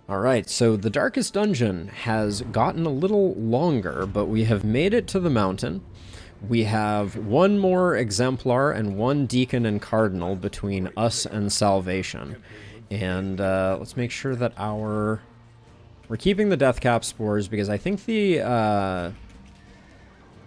Alright, so the Darkest Dungeon has gotten a little longer, but we have made it to the mountain. We have one more Exemplar and one Deacon and Cardinal between us and Salvation. And let's make sure that we're keeping the Death Cap Spores, because I think the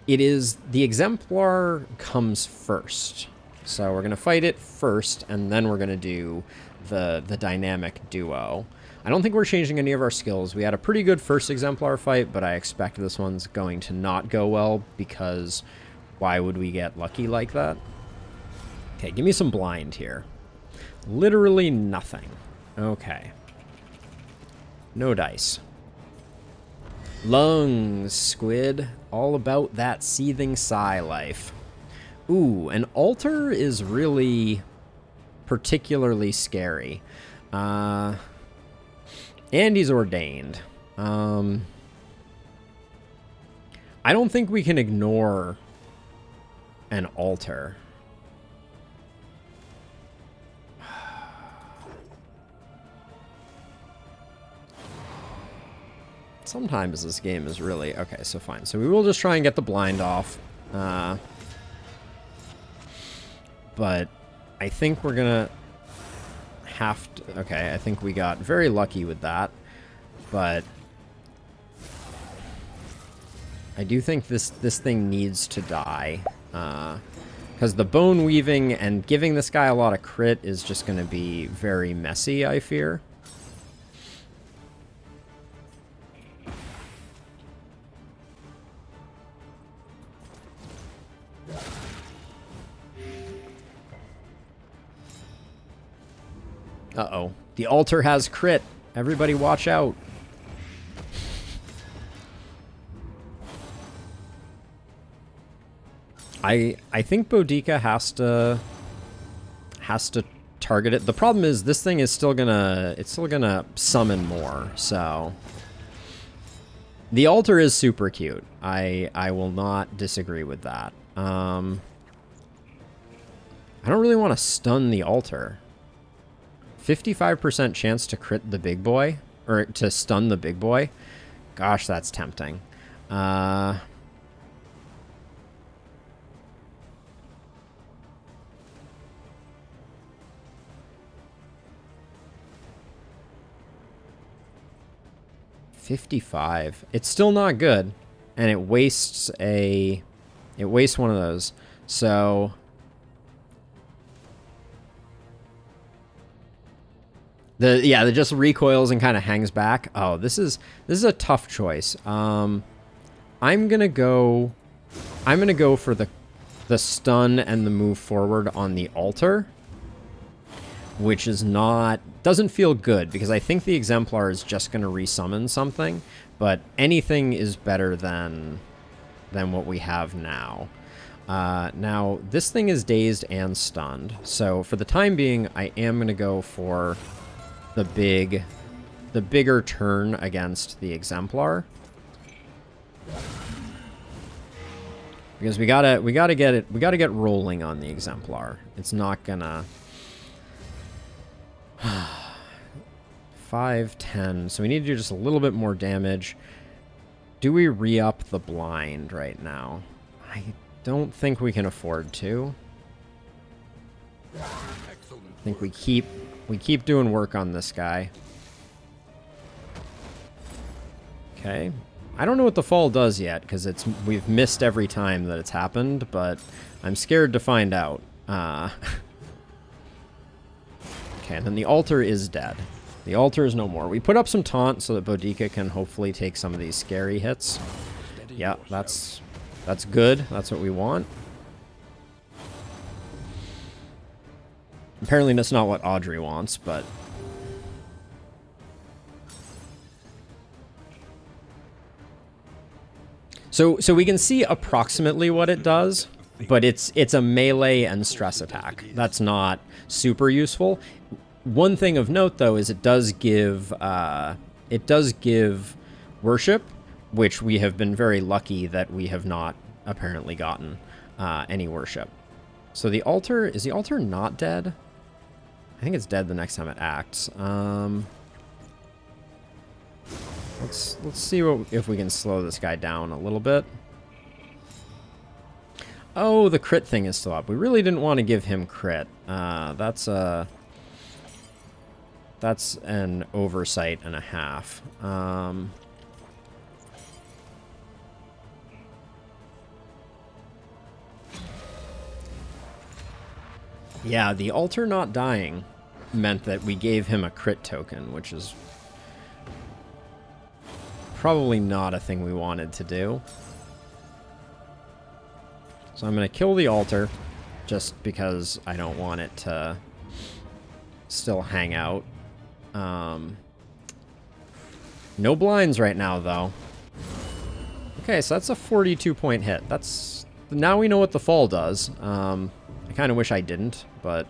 Exemplar comes first. So we're going to fight it first, and then we're going to do the dynamic duo. I don't think we're changing any of our skills. We had a pretty good first Exemplar fight, but I expect this one's going to not go well, because why would we get lucky like that? Okay, give me some blind here. Literally nothing. Okay. No dice. Lungs, squid. All about that seething sigh life. Ooh, an altar is really particularly scary. And he's ordained. I don't think we can ignore an altar. Sometimes this game is really... Okay, so fine. So we will just try and get the blind off. But I think we're gonna have to... Okay, I think we got very lucky with that. But I do think this thing needs to die. Because the bone weaving and giving this guy a lot of crit is just going to be very messy, I fear. Uh-oh. The altar has crit. Everybody watch out. I think Boudica has to target it. The problem is this thing is still gonna summon more, so the altar is super cute. I will not disagree with that. I don't really want to stun the altar. 55% chance to crit the big boy, or to stun the big boy. Gosh, that's tempting. 55. It's still not good, and it wastes one of those. So it just recoils and kind of hangs back. Oh, this is a tough choice. I'm gonna go for the stun and the move forward on the altar, which doesn't feel good, because I think the Exemplar is just gonna resummon something, but anything is better than what we have now. Now this thing is dazed and stunned, so for the time being, I am gonna go for the bigger turn against the Exemplar, because we gotta get rolling on the Exemplar. It's not gonna 5, 10. So we need to do just a little bit more damage. Do we re-up the blind right now? I don't think we can afford to. I think we keep doing work on this guy. Okay. I don't know what the fall does yet, because we've missed every time that it's happened, but I'm scared to find out. Okay, and then the altar is dead. The altar is no more. We put up some taunt so that Boudica can hopefully take some of these scary hits. Yeah, that's good. That's what we want. Apparently that's not what Audrey wants, but... So we can see approximately what it does, but it's a melee and stress attack. That's not super useful. One thing of note, though, is it does give worship, which we have been very lucky that we have not apparently gotten any worship. So the altar, is the altar not dead? I think it's dead the next time it acts. Let's see if we can slow this guy down a little bit. Oh, the crit thing is still up. We really didn't want to give him crit. That's an oversight and a half. Yeah, the altar not dying meant that we gave him a crit token, which is probably not a thing we wanted to do. So I'm going to kill the altar just because I don't want it to still hang out. No blinds right now, though. Okay, so that's a 42-point hit. That's... Now we know what the fall does. I kind of wish I didn't, but...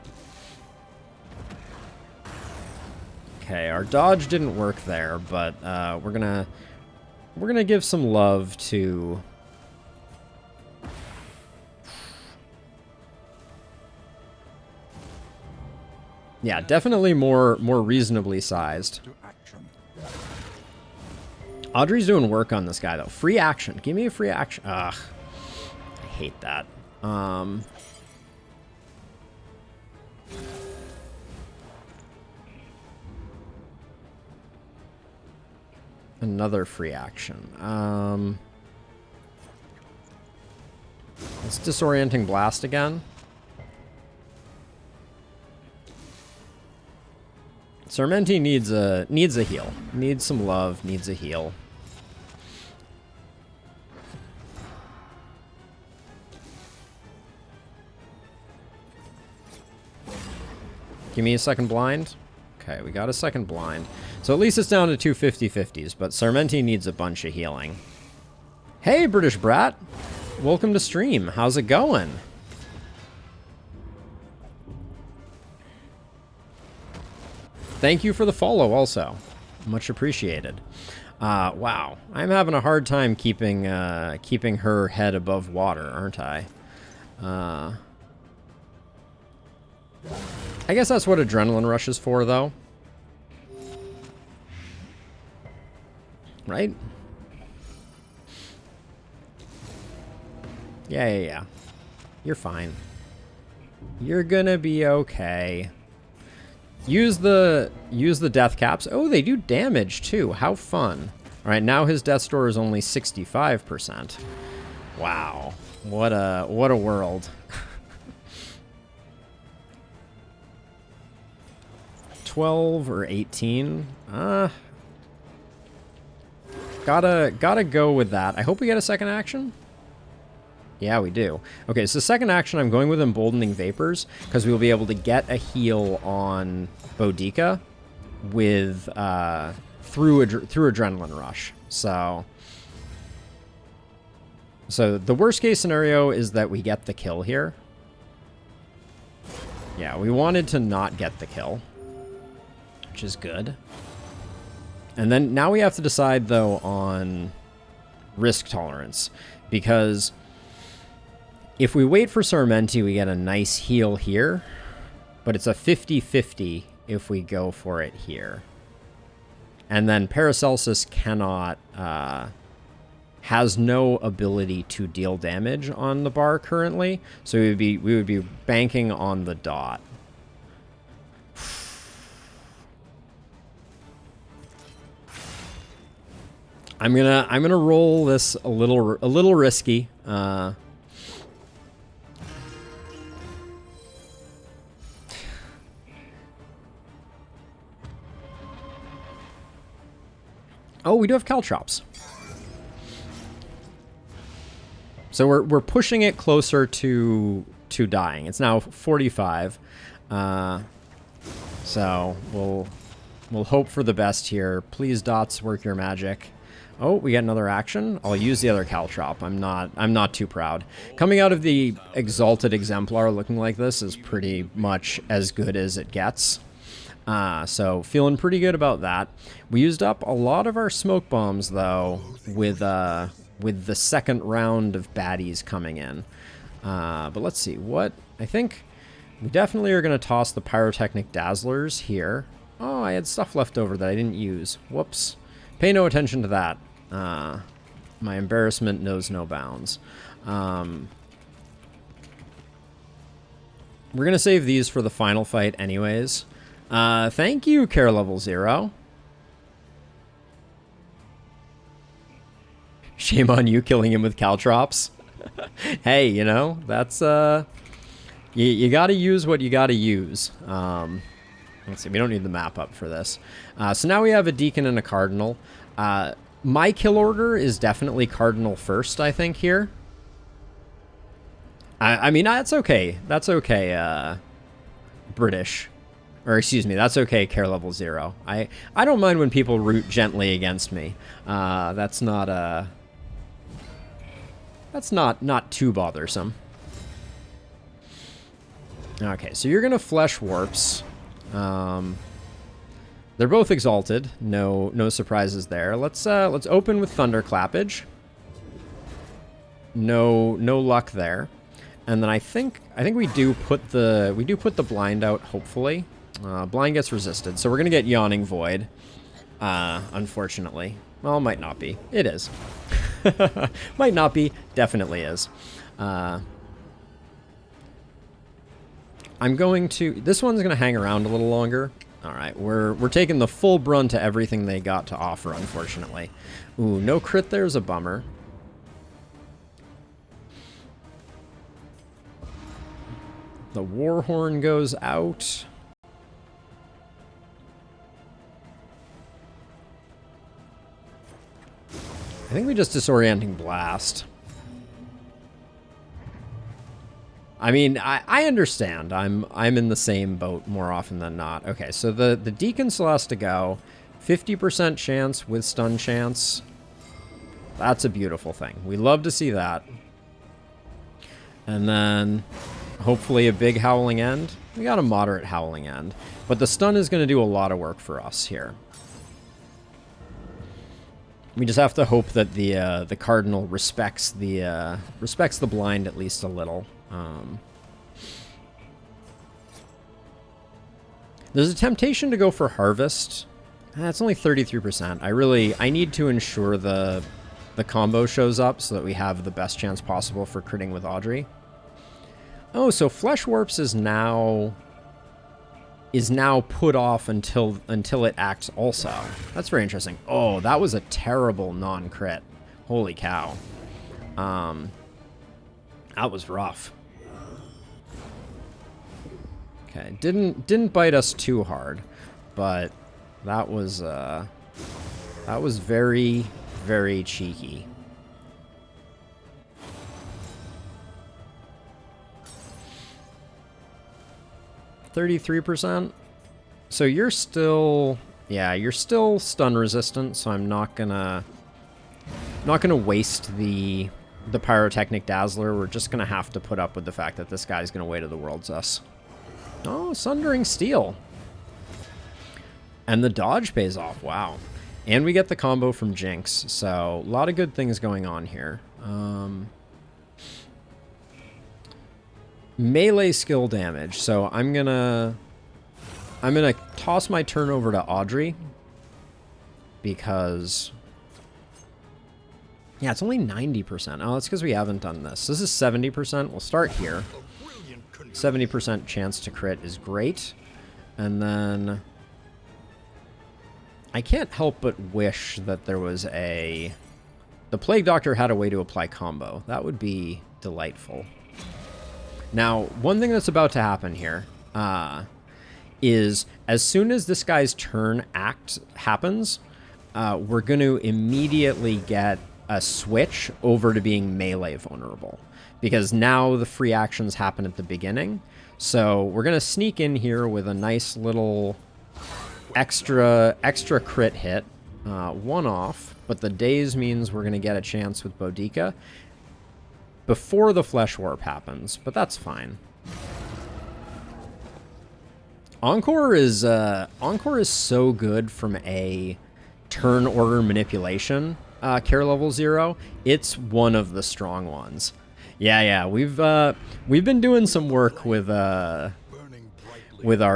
Okay, our dodge didn't work there, but we're gonna give some love to... Yeah, definitely more reasonably sized. Audrey's doing work on this guy, though. Free action. Give me a free action. Ugh. I hate that. Another free action. Let's disorienting blast again. Sarmenti needs a heal. Needs some love, needs a heal. Give me a second blind. Okay, we got a second blind. So at least it's down to two 50-50s, but Sarmenti needs a bunch of healing. Hey, British Brat! Welcome to stream. How's it going? Thank you for the follow also. Much appreciated. Wow. I'm having a hard time keeping her head above water, aren't I? I guess that's what Adrenaline Rush is for, though. Right? Yeah. You're fine. You're gonna be okay. Use the death caps. Oh, they do damage too. How fun. All right, now his death score is only 65%. Wow. What a world. 12 or 18. Gotta go with that. I hope we get a second action. Yeah, we do. Okay, so second action, I'm going with Emboldening Vapors, because we'll be able to get a heal on Boudica with, through Adrenaline Rush. So the worst case scenario is that we get the kill here. Yeah, we wanted to not get the kill, which is good. And then now we have to decide, though, on risk tolerance, because... if we wait for Sarmenti, we get a nice heal here, but it's a 50-50 if we go for it here. And then Paracelsus cannot, has no ability to deal damage on the bar currently, so we would be banking on the dot. I'm gonna roll this a little risky. Oh, we do have caltrops. So we're pushing it closer to dying. It's now 45. So we'll hope for the best here. Please, dots, work your magic. Oh, we get another action. I'll use the other caltrop. I'm not too proud. Coming out of the Exalted Exemplar looking like this is pretty much as good as it gets. So feeling pretty good about that. We used up a lot of our smoke bombs, though, with the second round of baddies coming in. But let's see. What? I think we definitely are going to toss the Pyrotechnic Dazzlers here. Oh, I had stuff left over that I didn't use. Whoops. Pay no attention to that. My embarrassment knows no bounds. We're going to save these for the final fight anyways. Thank you, Care Level 0. Shame on you killing him with caltrops. Hey, you know, that's... You got to use what you got to use. Let's see, we don't need the map up for this. So now we have a Deacon and a Cardinal. My kill order is definitely Cardinal first, I think, here. I mean, that's okay. That's okay, British. Or, excuse me, that's okay, Care Level 0. I don't mind when people root gently against me. That's not too bothersome. Okay, so you're gonna Flesh Warps. They're both exalted. No surprises there. Let's open with Thunderclappage. No luck there. And then I think we do put the blind out, hopefully. Blind gets resisted, so we're gonna get Yawning Void. Unfortunately. Well, might not be. It is. Might not be. Definitely is. I'm going to... This one's going to hang around a little longer. Alright, we're taking the full brunt to everything they got to offer, unfortunately. Ooh, no crit there's a bummer. The Warhorn goes out. I think we just Disorienting Blast. I mean, I understand. I'm in the same boat more often than not. Okay, so the Deacon still has to go. 50% chance with stun chance. That's a beautiful thing. We love to see that. And then hopefully a big Howling End. We got a moderate Howling End. But the stun is going to do a lot of work for us here. We just have to hope that the Cardinal respects the blind at least a little. There's a temptation to go for Harvest. That's only 33%. I need to ensure the combo shows up so that we have the best chance possible for critting with Audrey. Oh, so Flesh Warps is now put off until it acts also. That's very interesting. Oh, that was a terrible non-crit. Holy cow. That was rough. Okay, didn't bite us too hard, but that was very, very cheeky. %. So you're still stun resistant, so I'm not gonna waste the Pyrotechnic Dazzler. We're just gonna have to put up with the fact that this guy's gonna Weight of the Worlds us. Oh, Sundering Steel. And the dodge pays off, wow. And we get the combo from Jinx, so a lot of good things going on here. Melee skill damage, so I'm gonna toss my turn over to Audrey, because... Yeah, it's only 90%. Oh, that's because we haven't done this. This is 70%. We'll start here. 70% chance to crit is great. And then... I can't help but wish that there was a... The Plague Doctor had a way to apply combo. That would be delightful. Now, one thing that's about to happen here is as soon as this guy's turn act happens, we're going to immediately get a switch over to being melee vulnerable, because now the free actions happen at the beginning. So we're going to sneak in here with a nice little extra crit hit, one off, but the daze means we're going to get a chance with Boudica before the Flesh Warp happens, but that's fine. Encore is so good from a turn order manipulation. Care Level 0, it's one of the strong ones. Yeah, we've been doing some work with our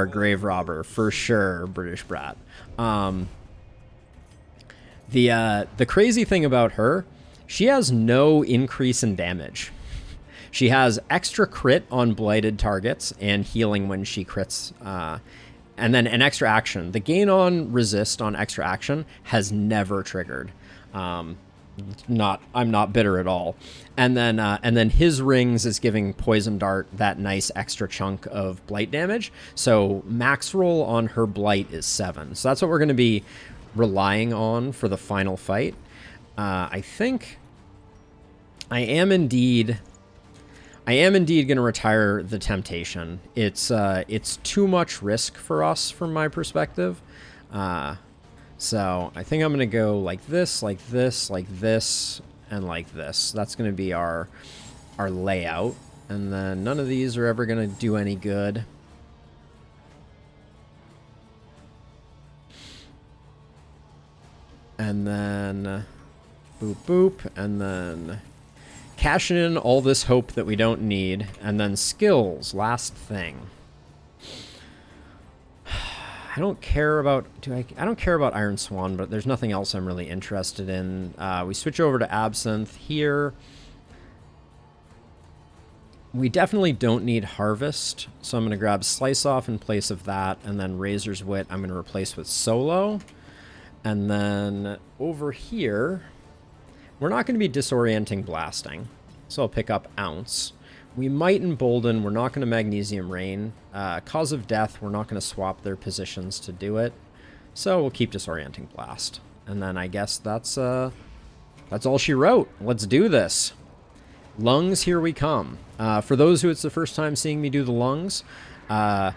Grave Robber for sure, British Brat. The crazy thing about her, she has no increase in damage. She has extra crit on blighted targets and healing when she crits, and then an extra action. The gain on resist on extra action has never triggered. I'm not bitter at all. And then his rings is giving Poison Dart that nice extra chunk of blight damage. So max roll on her blight is 7. So that's what we're going to be relying on for the final fight. I think I am indeed going to retire the Temptation. It's too much risk for us from my perspective. So I think I'm going to go like this, like this, like this, and like this. That's going to be our layout. And then none of these are ever going to do any good. And then boop, boop, and then cashing in all this hope that we don't need. And then skills, last thing. I don't care about I don't care about Iron Swan, but there's nothing else I'm really interested in. We switch over to Absinthe here. We definitely don't need Harvest, so I'm going to grab Slice Off in place of that, and then Razor's Wit I'm going to replace with Solo. And then over here, we're not going to be Disorienting Blasting, so I'll pick up Ounce. We might Embolden. We're not going to Magnesium Rain. Cause of Death, we're not going to swap their positions to do it. So we'll keep Disorienting Blast. And then I guess that's all she wrote. Let's do this. Lungs, here we come. For those who it's the first time seeing me do the lungs, I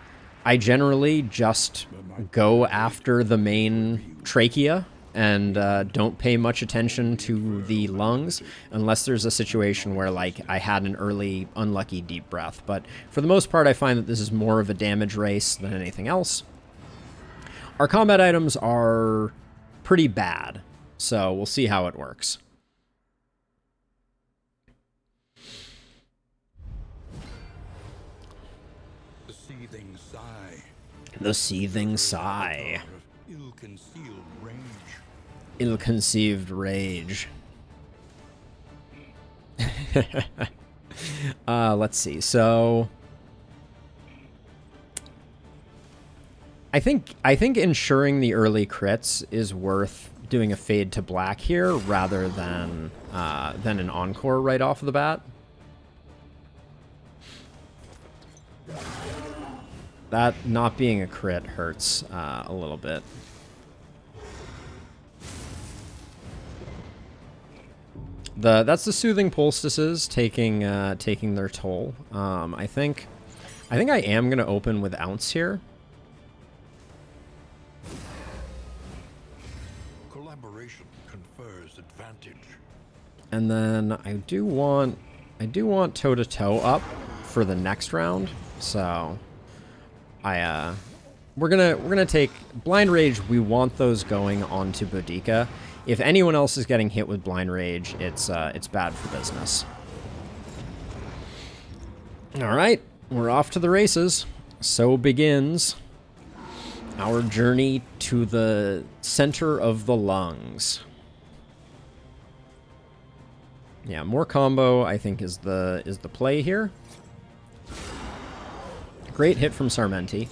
generally just go after the main trachea and don't pay much attention to the lungs unless there's a situation where, like, I had an early unlucky deep breath. But for the most part, I find that this is more of a damage race than anything else. Our combat items are pretty bad, so we'll see how it works. The seething sigh. The seething sigh. Ill-concealed rage. Ill-conceived rage. Let's see. So I think ensuring the early crits is worth doing a fade to black here rather than an encore right off the bat. That not being a crit hurts a little bit. That's the Soothing Poultices taking their toll. I think I am gonna open with Ounce here. Collaboration confers advantage. And then I do want toe to toe up for the next round. So we're gonna take Blind Rage. We want those going onto Boudica. If anyone else is getting hit with Blind Rage, it's bad for business. All right, we're off to the races. So begins our journey to the center of the lungs. Yeah, more combo I think is the play here. Great hit from Sarmenti.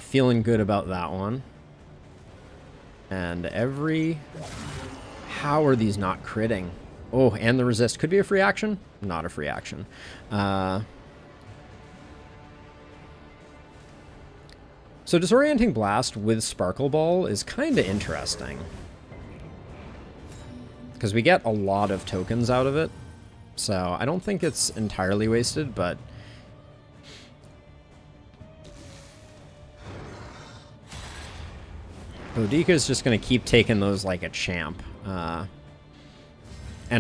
Feeling good about that one. And how are these not critting? Oh, and the resist could be a free action? Not a free action. So Disorienting Blast with Sparkle Ball is kind of interesting. Because we get a lot of tokens out of it. So I don't think it's entirely wasted, but Boudica is just going to keep taking those like a champ. And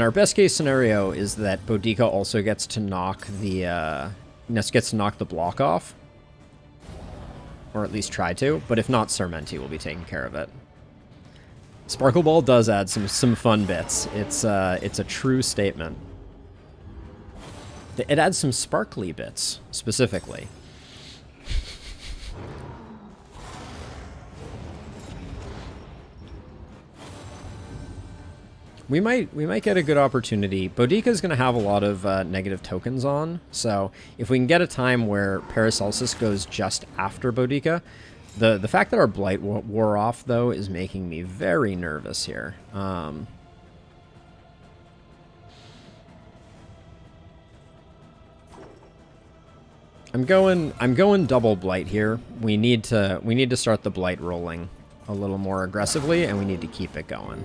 our best case scenario is that Boudica also gets to knock the block off. Or at least try to. But if not, Sarmenti will be taking care of it. Sparkle Ball does add some fun bits. It's a true statement. It adds some sparkly bits, specifically. We might get a good opportunity. Boudica is going to have a lot of negative tokens on, so if we can get a time where Paracelsus goes just after Boudica, the fact that our Blight wore off, though, is making me very nervous here. I'm going double Blight here. We need to start the Blight rolling a little more aggressively, and we need to keep it going.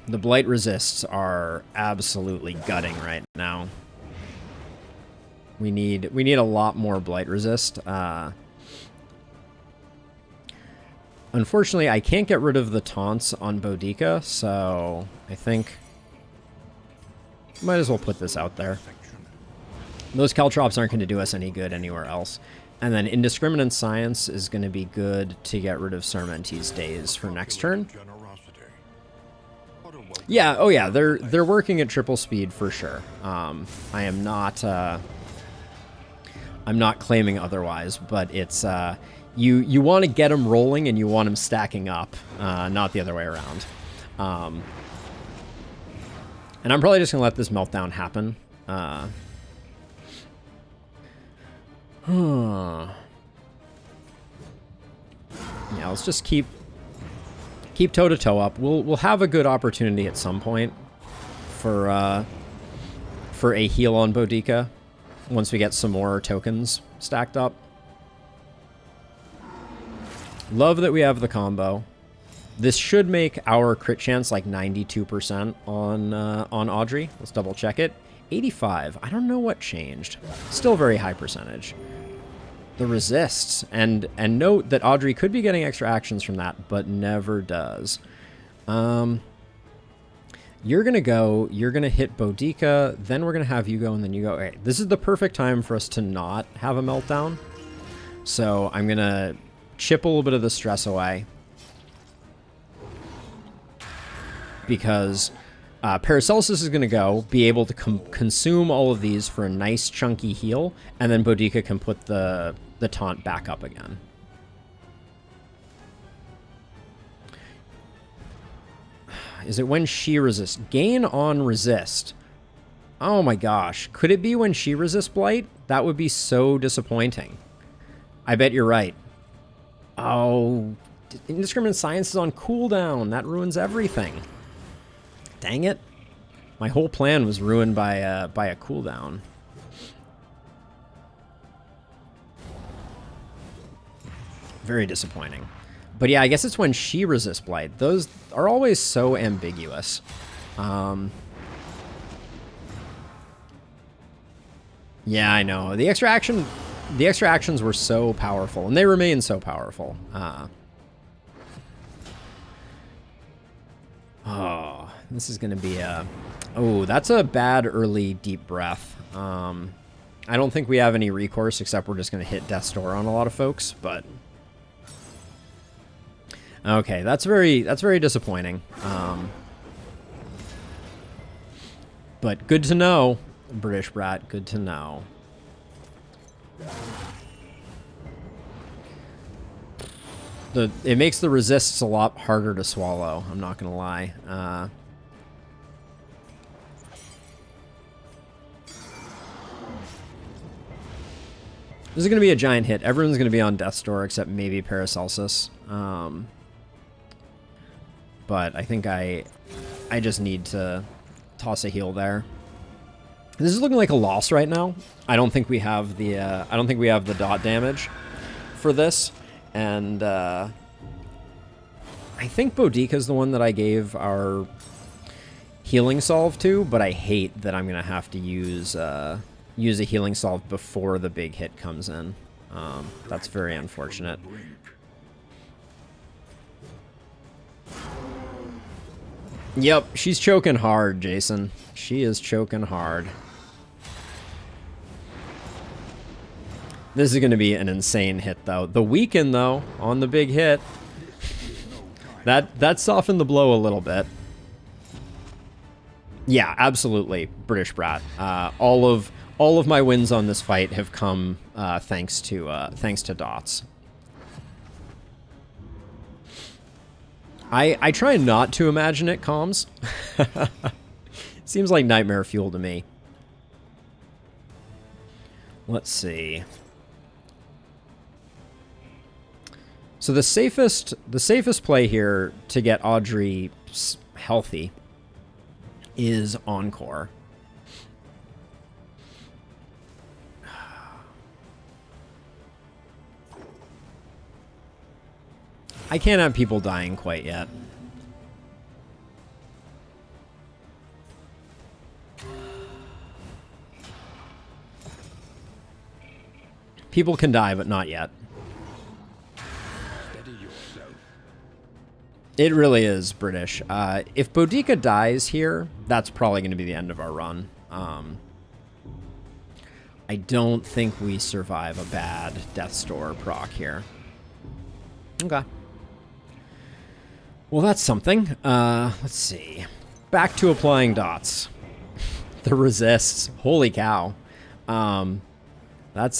The Blight resists are absolutely gutting right now. We need a lot more Blight resist. Unfortunately, I can't get rid of the taunts on Boudica, so I think might as well put this out there. Those caltrops aren't going to do us any good anywhere else. And then Indiscriminate Science is going to be good to get rid of Sarmenti's Daze for next turn. Yeah, oh yeah, they're working at triple speed for sure. I am not I'm not claiming otherwise, but it's you want to get them rolling and you want them stacking up, not the other way around. And I'm probably just gonna let this meltdown happen. Yeah, let's just keep toe-to-toe up. We'll have a good opportunity at some point for a heal on Boudica once we get some more tokens stacked up. Love that we have the combo. This should make our crit chance like 92% on Audrey. Let's double check it. 85. I don't know what changed. Still very high percentage. The resists, and note that Audrey could be getting extra actions from that, but never does. You're gonna hit Boudica, then we're gonna have you go, and then you go. Okay, this is the perfect time for us to not have a meltdown. So I'm gonna chip a little bit of the stress away, because Paracelsus is going to go, be able to consume all of these for a nice chunky heal, and then Boudica can put the taunt back up again. Is it when she resists? Gain on resist. Oh my gosh. Could it be when she resists Blight? That would be so disappointing. I bet you're right. Oh, Indiscriminate Science is on cooldown. That ruins everything. Dang it. My whole plan was ruined by a cooldown. Very disappointing. But yeah, I guess it's when she resists Blight. Those are always so ambiguous. Yeah, I know. The extra actions were so powerful, and they remain so powerful. Oh, this is going to be a... Oh, that's a bad early deep breath. I don't think we have any recourse, except we're just going to hit Death's Door on a lot of folks, but... Okay, that's very disappointing. But good to know, British Brat, good to know. It makes the resists a lot harder to swallow, I'm not gonna lie. This is gonna be a giant hit. Everyone's gonna be on Death's Door except maybe Paracelsus. But I think I just need to toss a heal there. This is looking like a loss right now. I don't think we have the dot damage for this, and I think Boudica is the one that I gave our healing salve to, but I hate that I'm gonna have to use a healing salve before the big hit comes in. That's very unfortunate. Yep, she's choking hard, Jason. She is choking hard. This is going to be an insane hit, though. The weaken, though, on the big hit, that softened the blow a little bit. Yeah, absolutely, British Brat. All of my wins on this fight have come thanks to dots. I try not to imagine it calms. Seems like nightmare fuel to me. Let's see. So the safest play here to get Audrey healthy is Encore. I can't have people dying quite yet. People can die, but not yet. Steady yourself. It really is British. If Boudica dies here, that's probably going to be the end of our run. I don't think we survive a bad Death's Door proc here. Okay. Well, that's something. Let's see. Back to applying dots. The resists. Holy cow. That's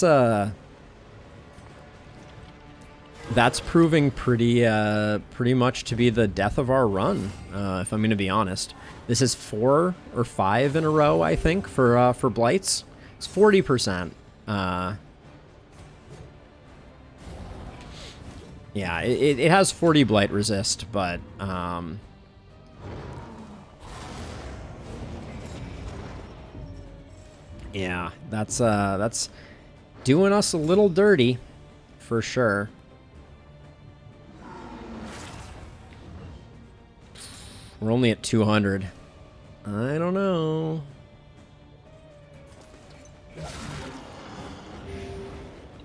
proving pretty much to be the death of our run, if I'm going to be honest. This is 4 or 5 in a row, I think, for blights. It's 40%. Yeah, it has 40 blight resist, but yeah, that's doing us a little dirty, for sure. We're only at 200. I don't know.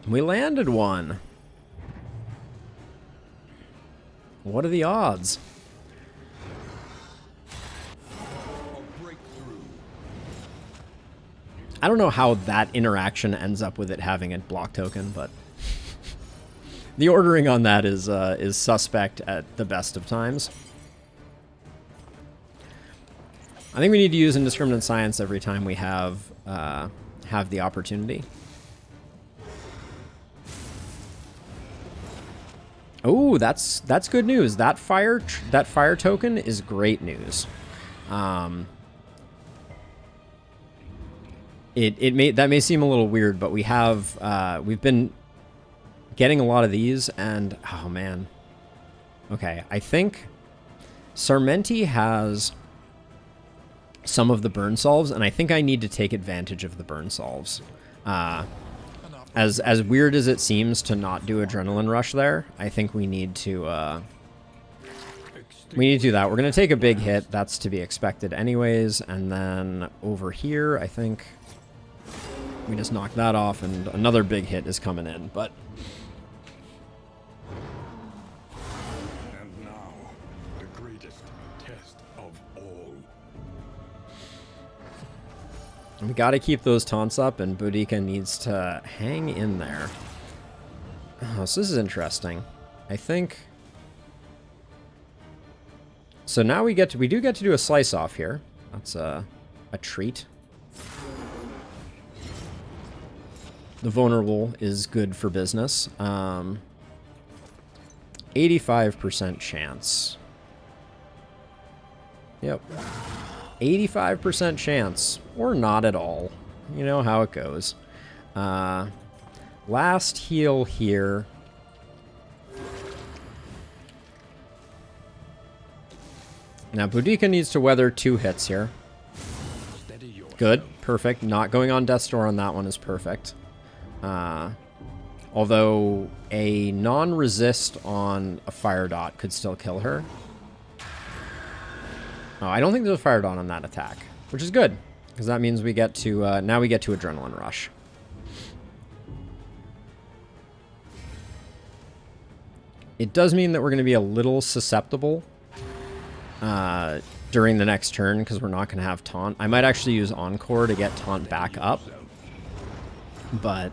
We landed one. What are the odds? I don't know how that interaction ends up with it having a block token, but the ordering on that is suspect at the best of times. I think we need to use indiscriminate science every time we have the opportunity. Oh, that's good news. That fire token is great news. That may seem a little weird, but we've been getting a lot of these, and oh man. Okay, I think Sarmenti has some of the burn solves, and I think I need to take advantage of the burn solves. As weird as it seems to not do adrenaline rush there, I think we need to do that. We're gonna take a big hit. That's to be expected anyways. And then over here, I think we just knock that off, and another big hit is coming in. But And now, the greatest test of all. we got to keep those taunts up, and Boudica needs to hang in there. Oh, so this is interesting. I think. So now we do get to do a slice off here. That's a treat. The vulnerable is good for business. 85% chance. Yep. 85% chance, or not at all. You know how it goes. Last heal here. Now, Boudica needs to weather 2 hits here. Good, perfect. Not going on Death's Door on that one is perfect. Although a non-resist on a fire dot could still kill her. Oh, I don't think there's a fire dot on that attack, which is good, because that means we get to now we get to adrenaline rush. It does mean that we're going to be a little susceptible during the next turn, because we're not going to have taunt. I might actually use Encore to get taunt back up, but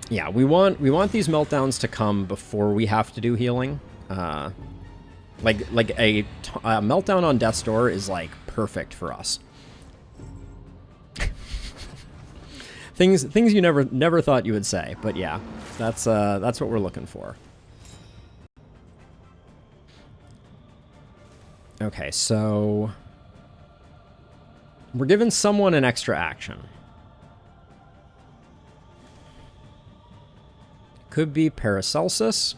yeah, we want these meltdowns to come before we have to do healing. Like a meltdown on Death's Door is like perfect for us. things you never thought you would say, but yeah, that's what we're looking for. Okay, so we're giving someone an extra action. Could be Paracelsus,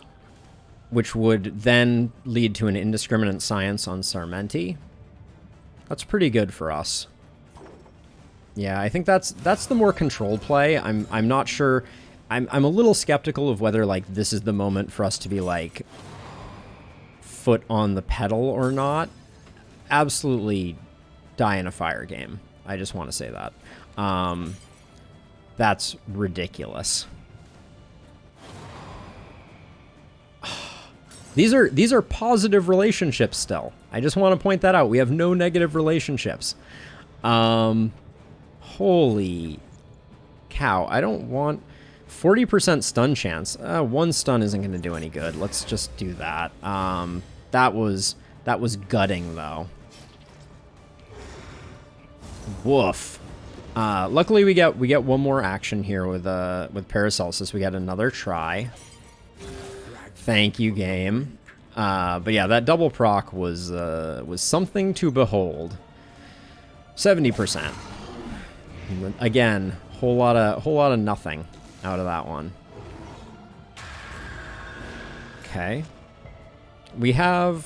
which would then lead to an indiscriminate science on Sarmenti. That's pretty good for us. Yeah, I think that's the more controlled play. I'm not sure. I'm a little skeptical of whether like this is the moment for us to be like foot on the pedal or not. Absolutely die in a fire game. I just want to say that. That's ridiculous. These are positive relationships still. I just want to point that out. We have no negative relationships. Holy cow. I don't want 40% stun chance. One stun isn't going to do any good. Let's just do that. That was gutting though. Woof. Luckily we get one more action here with Paracelsus. We got another try. Thank you, game. But yeah, that double proc was something to behold. 70%. Again, whole lot of nothing out of that one. Okay. We have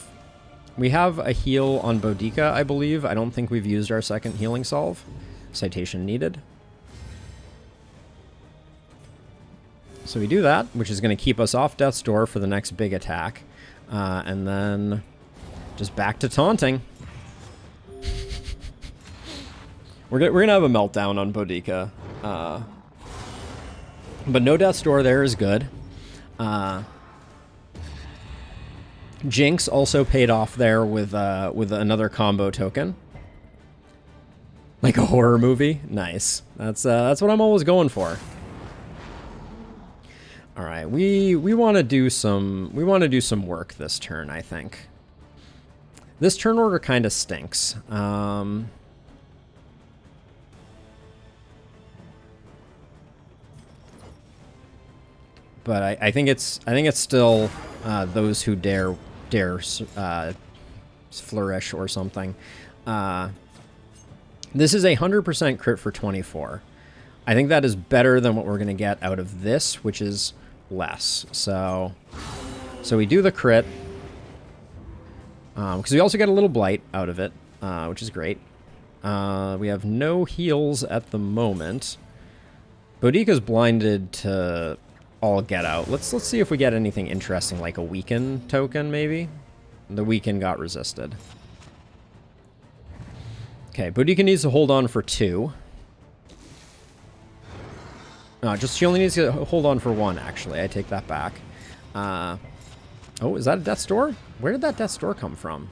a heal on Boudica, I believe. I don't think we've used our second healing solve. Citation needed. So we do that, which is going to keep us off Death's Door for the next big attack. And then just back to taunting. We're gonna have a meltdown on Boudica. But no Death's Door there is good. Jinx also paid off there with another combo token. Like a horror movie. Nice. That's what I'm always going for. All right, we want to do some work this turn, I think. This turn order kind of stinks. But I think it's still those who dare flourish or something. This is a 100% crit for 24. I think that is better than what we're going to get out of this, which is less. So we do the crit. Because we also get a little blight out of it, which is great. We have no heals at the moment. Boudica's blinded to all get out. Let's see if we get anything interesting, like a weaken token, maybe. The weaken got resisted. Okay, Boudica needs to hold on for 2. She only needs to hold on for 1, actually. I take that back. Oh, is that a Death's Door? Where did that Death's Door come from?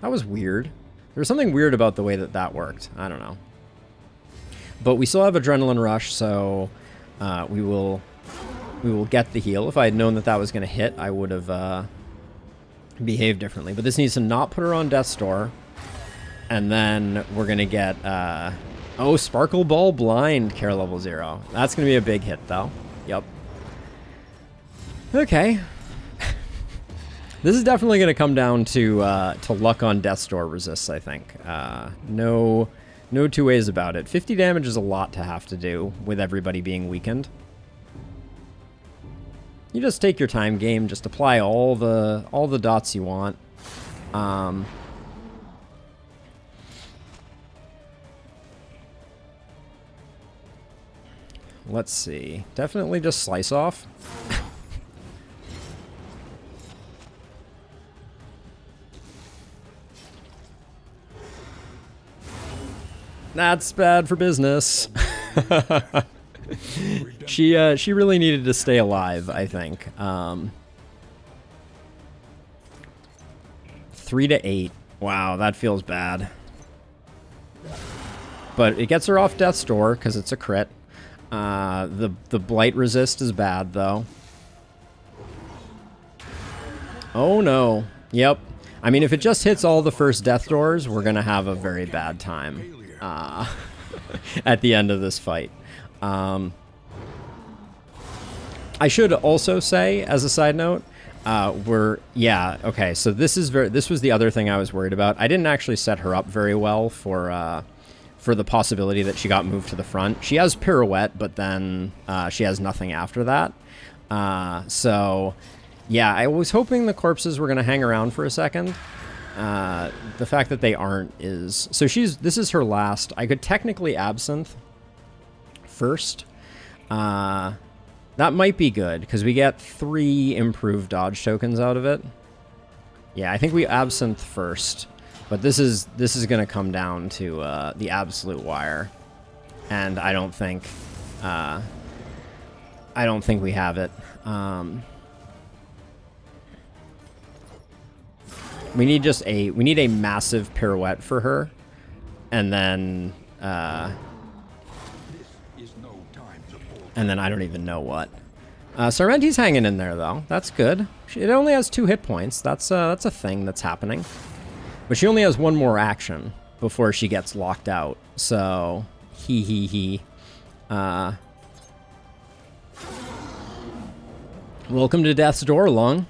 That was weird. There was something weird about the way that worked. I don't know. But we still have Adrenaline Rush, so we will get the heal. If I had known that was going to hit, I would have behaved differently. But this needs to not put her on Death's Door. And then we're going to get... oh, Sparkle Ball Blind, care level 0. That's going to be a big hit, though. Yep. Okay. This is definitely going to come down to luck on Death's Door resists, I think. No two ways about it. 50 damage is a lot to have to do with everybody being weakened. You just take your time, game. Just apply all the dots you want. Let's see. Definitely just slice off. That's bad for business. She really needed to stay alive, I think. 3 to 8. Wow, that feels bad. But it gets her off Death's Door because it's a crit. The blight resist is bad though. Oh no. Yep. I mean, if it just hits all the first Death Doors, we're gonna have a very bad time at the end of this fight. I should also say, as a side note, Yeah, okay, so this was the other thing I was worried about. I didn't actually set her up very well for the possibility that she got moved to the front. She has pirouette, but then she has nothing after that. So yeah, I was hoping the corpses were going to hang around for a second. The fact that they aren't is... So this is her last. I could technically absinthe first. That might be good, because we get 3 improved dodge tokens out of it. Yeah, I think we absinthe first. But this is going to come down to the absolute wire. And I don't think we have it. We need a massive pirouette for her. And then I don't even know what. Sorrenti's hanging in there, though. That's good. It only has 2 hit points. That's a thing that's happening. But she only has 1 more action before she gets locked out. So, welcome to Death's Door, Lung.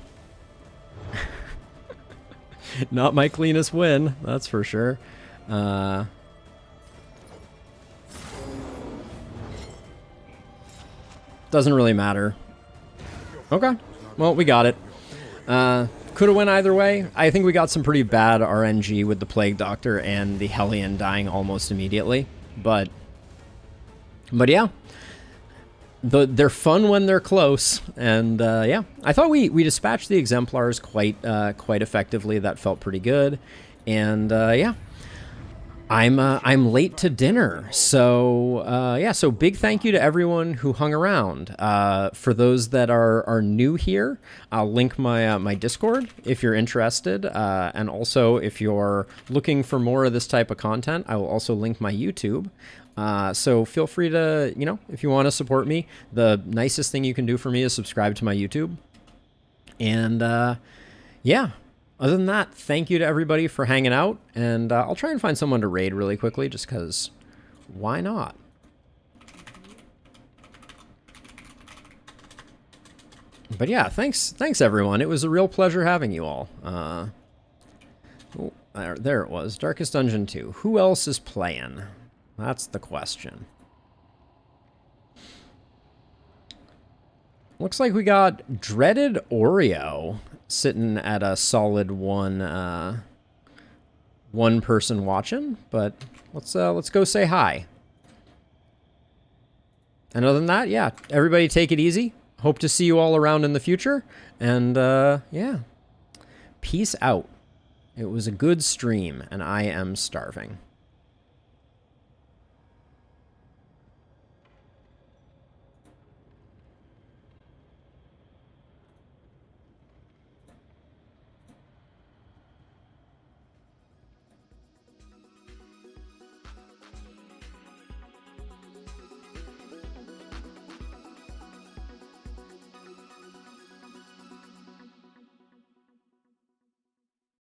Not my cleanest win, that's for sure. Doesn't really matter. Okay. Well, we got it. Could have went either way. I think we got some pretty bad RNG with the Plague Doctor and the Hellion dying almost immediately. But yeah. They're fun when they're close. And yeah. I thought we dispatched the Exemplars quite effectively. That felt pretty good. And yeah. I'm late to dinner, so yeah. So big thank you to everyone who hung around. For those that are new here, I'll link my Discord if you're interested, and also if you're looking for more of this type of content, I will also link my YouTube. So feel free to, if you want to support me, the nicest thing you can do for me is subscribe to my YouTube. And yeah. Other than that, thank you to everybody for hanging out, and I'll try and find someone to raid really quickly, just because why not? But yeah, thanks everyone. It was a real pleasure having you all. There it was, Darkest Dungeon 2. Who else is playing? That's the question. Looks like we got Dreaded Oreo sitting at a solid one person watching, but let's go say hi. And other than that, yeah, everybody take it easy. Hope to see you all around in the future, and yeah, peace out. It was a good stream, and I am starving.